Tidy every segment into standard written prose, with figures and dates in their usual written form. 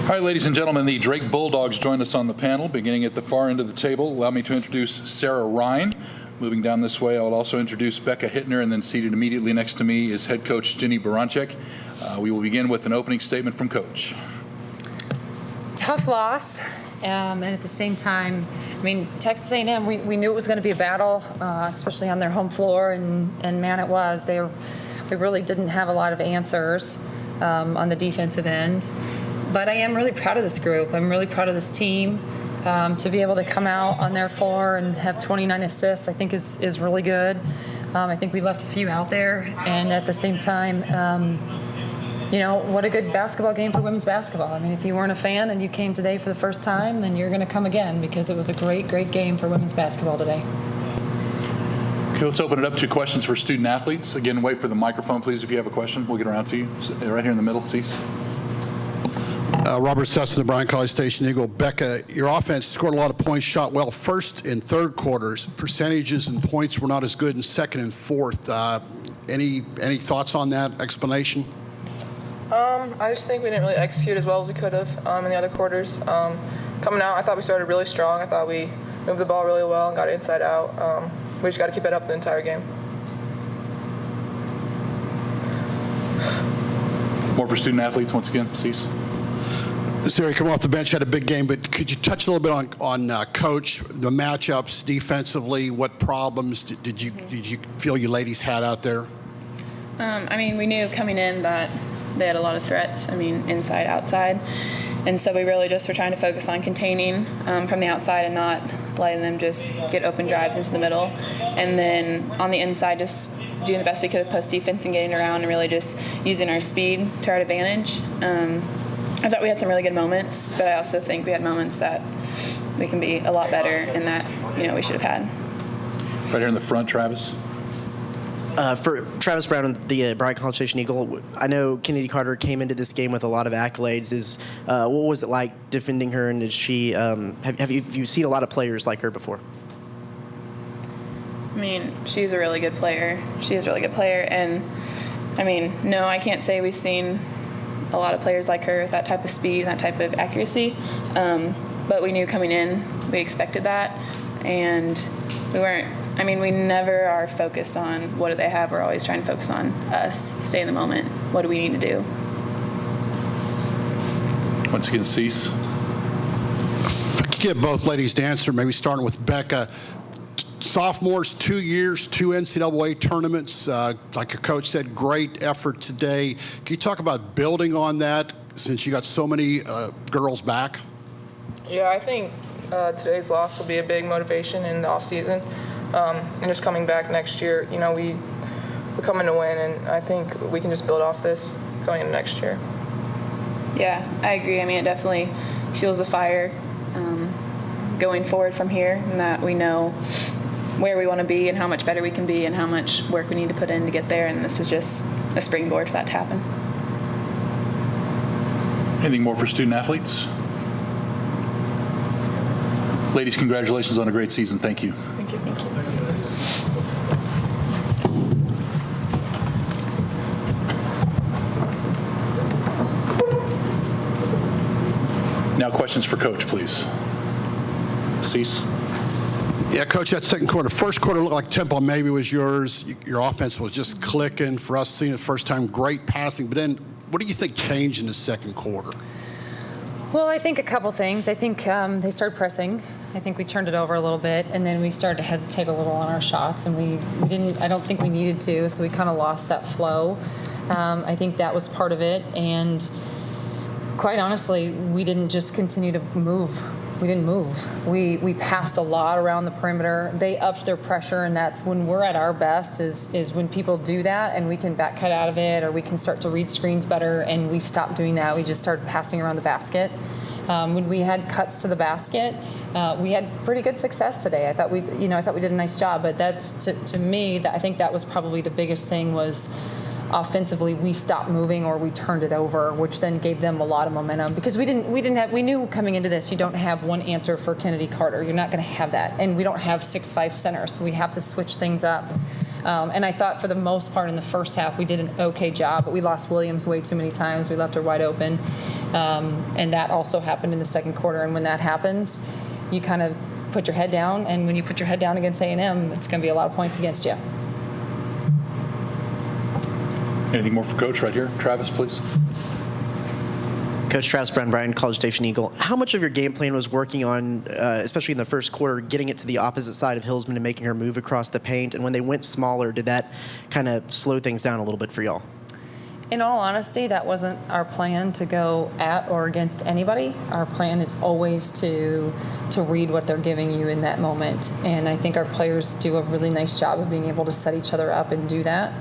All right, ladies and gentlemen, the Drake Bulldogs join us on the panel. Beginning at the far end of the table, allow me to introduce Sarah Ryan. Moving down this way, I will also introduce Becca Hittner, and then seated immediately next to me is head coach Ginny Baranczyk. We will begin with an opening statement from Coach. Tough loss, and at the same time, I mean, Texas A&M, we knew it was going to be a battle, especially on their home floor, and man, it was. We really didn't have a lot of answers on the defensive end. But I am really proud of this group. I'm really proud of this team. To be able to come out on their floor and have 29 assists, I think is really good. I think we left a few out there, and at the same time, what a good basketball game for women's basketball. I mean, if you weren't a fan and you came today for the first time, then you're going to come again because it was a great, great game for women's basketball today. Okay, let's open it up to questions for student athletes. Again, wait for the microphone, please, if you have a question. We'll get around to you. Right here in the middle, Cease. Robert Sesson, the Bryan College Station Eagle. Becca, your offense scored a lot of points, shot well first and third quarters. Percentages and points were not as good in second and fourth. Any thoughts on that explanation? I just think we didn't really execute as well as we could have in the other quarters. Coming out, I thought we started really strong. I thought we moved the ball really well and got it inside out. We just got to keep it up the entire game. More for student athletes, once again, Cease. Sarah, coming off the bench, had a big game, but could you touch a little bit on Coach, the matchups defensively? What problems did you feel you ladies had out there? We knew coming in that they had a lot of threats, inside, outside. And so we really just were trying to focus on containing from the outside and not letting them just get open drives into the middle. And then on the inside, just doing the best we could with post defense and getting around and really just using our speed to our advantage. I thought we had some really good moments, but I also think we had moments that we can be a lot better and that, we should have had. Right here in the front, Travis. For Travis Brown and the Bryan College Station Eagle, I know Kennedy Carter came into this game with a lot of accolades. What was it like defending her, and did she have you seen a lot of players like her before? She's a really good player. She is a really good player, and no, I can't say we've seen a lot of players like her with that type of speed and that type of accuracy. But we knew coming in, we expected that, and we never are focused on what do they have. We're always trying to focus on us, stay in the moment. What do we need to do? Once again, Cease. If I could get both ladies to answer, maybe starting with Becca. Sophomores, 2 years, 2 NCAA tournaments. Like your coach said, great effort today. Can you talk about building on that since you got so many girls back? Yeah, I think today's loss will be a big motivation in the offseason. And just coming back next year, we're coming to win, and I think we can just build off this going into next year. Yeah, I agree. It definitely fuels the fire going forward from here, and that we know where we want to be and how much better we can be and how much work we need to put in to get there, and this was just a springboard for that to happen. Anything more for student athletes? Ladies, congratulations on a great season. Thank you. Thank you. Thank you. Now questions for Coach, please. Cease. Yeah, Coach, that second quarter. First quarter looked like tempo maybe was yours. Your offense was just clicking. For us seeing it the first time, great passing. But then what do you think changed in the second quarter? Well, I think a couple things. I think they started pressing. I think we turned it over a little bit, and then we started to hesitate a little on our shots, and we didn't. I don't think we needed to, so we kind of lost that flow. I think that was part of it, and quite honestly, we didn't just continue to move. We didn't move. We passed a lot around the perimeter. They upped their pressure, and that's when we're at our best is when people do that and we can back cut out of it, or we can start to read screens better, and we stopped doing that. We just started passing around the basket. When we had cuts to the basket, we had pretty good success today. I thought we did a nice job, but that's to me, I think that was probably the biggest thing was offensively we stopped moving or we turned it over, which then gave them a lot of momentum because we knew coming into this you don't have one answer for Kennedy Carter. You're not going to have that, and we don't have 6'5" centers, so we have to switch things up. And I thought for the most part in the first half we did an okay job, but we lost Williams way too many times. We left her wide open. And that also happened in the second quarter. And when that happens, you kind of put your head down. And when you put your head down against A&M, it's going to be a lot of points against you. Anything more for Coach right here? Travis, please. Coach Travis Brown, College Station Eagle. How much of your game plan was working on, especially in the first quarter, getting it to the opposite side of Hillsman and making her move across the paint? And when they went smaller, did that kind of slow things down a little bit for y'all? In all honesty, that wasn't our plan to go at or against anybody. Our plan is always to read what they're giving you in that moment. And I think our players do a really nice job of being able to set each other up and do that.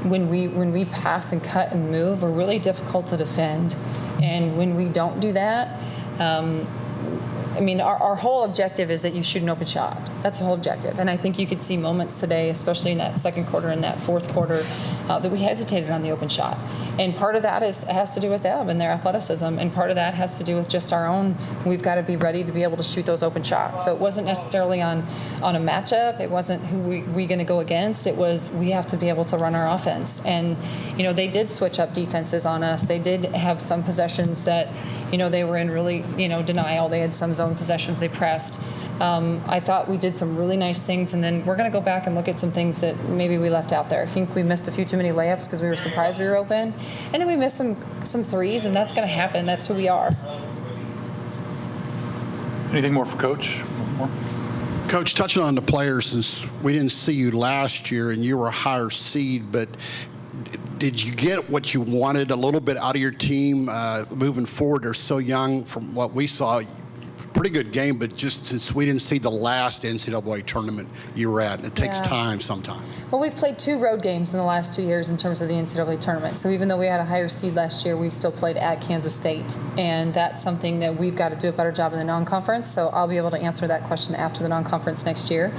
When we pass and cut and move, we're really difficult to defend. And when we don't do that, our whole objective is that you shoot an open shot. That's the whole objective. And I think you could see moments today, especially in that second quarter and that fourth quarter, that we hesitated on the open shot. And part of that has to do with them and their athleticism. And part of that has to do with just our own. We've got to be ready to be able to shoot those open shots. So it wasn't necessarily on a matchup. It wasn't who we going to go against. It was we have to be able to run our offense. And, they did switch up defenses on us. They did have some possessions that, they were in really, denial. They had some zone possessions they pressed. I thought we did some really nice things, and then we're going to go back and look at some things that maybe we left out there. I think we missed a few too many layups because we were surprised we were open, and then we missed some threes, and that's going to happen. That's who we are. Anything more for Coach? More? Coach, touching on the players, since we didn't see you last year and you were a higher seed, but did you get what you wanted a little bit out of your team moving forward? They're so young from what we saw. Pretty good game, but just since we didn't see the last NCAA tournament you were at, it takes time sometimes. Well, we've played 2 road games in the last 2 years in terms of the NCAA tournament. So even though we had a higher seed last year, we still played at Kansas State. And that's something that we've got to do a better job in the non-conference. So I'll be able to answer that question after the non-conference next year,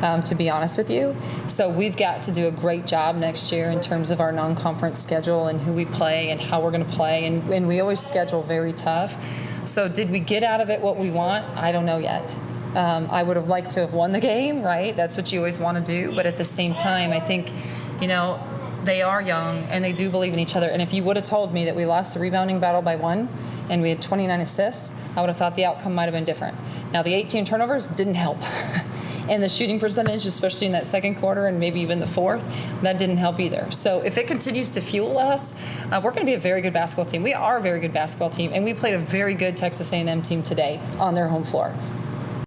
to be honest with you. So we've got to do a great job next year in terms of our non-conference schedule and who we play and how we're going to play. And we always schedule very tough. So did we get out of it what we want? I don't know yet. I would have liked to have won the game, right? That's what you always want to do. But at the same time, I think, they are young and they do believe in each other. And if you would have told me that we lost the rebounding battle by 1 and we had 29 assists, I would have thought the outcome might have been different. Now, the 18 turnovers didn't help. And the shooting percentage, especially in that second quarter and maybe even the fourth, that didn't help either. So if it continues to fuel us, we're going to be a very good basketball team. We are a very good basketball team, and we played a very good Texas A&M team today on their home floor.